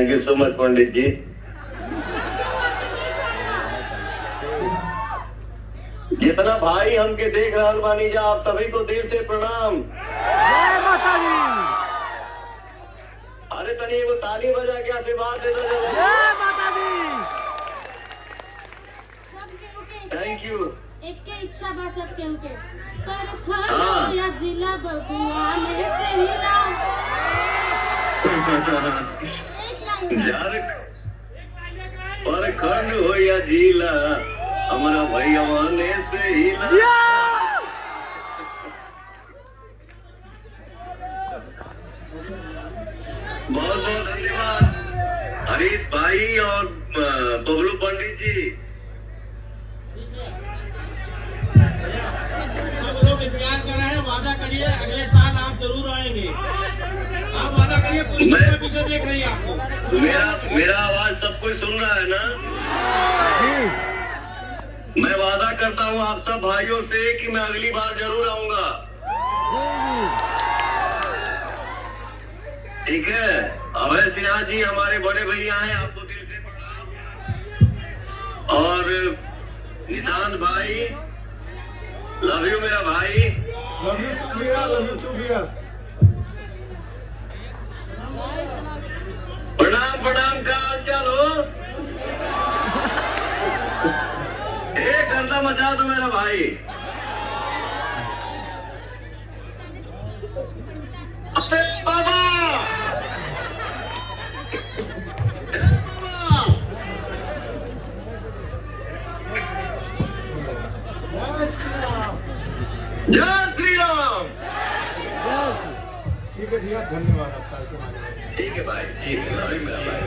Thank you so much पंडित जी। जितना भाई हमके देख रहा बानी जा, आप सभी को दिल से प्रणाम। जय माता दी। अरे तनी वो ताली बजा के आशीर्वाद दे दो। जय माता दी। Thank you. एक के इच्छा बा सब केहू के पर खड़ो या जिला बबुआ ने से हिला। यार पर खंड हो या जिला हमारा भैया ने से हिला। बहुत बहुत धन्यवाद हरीश भाई और बबलू पंडित जी। सब लोग इंतजार कर रहे हैं, वादा करिए अगले साल आप जरूर आएंगे। आप वादा करिए, पूरी दुनिया पीछे देख रही है आपको। मेरा आवाज सब कोई सुन रहा है ना? मैं वादा करता हूँ आप सब भाइयों से कि मैं अगली बार जरूर आऊंगा। ठीक है। अभय सिन्हा जी हमारे बड़े भैया हैं, आपको दिल से प्रणाम। और निशांत भाई, लव यू मेरा भाई। लव यू टू भैया, लव यू टू भैया। प्रणाम प्रणाम, का हाल चाल हो? एक घंटा मचा दो मेरा भाई। अरे बाबा जय श्री राम। ठीक है भैया, धन्यवाद आपका। ठीक है भाई, ठीक है। लव यू मेरा भाई।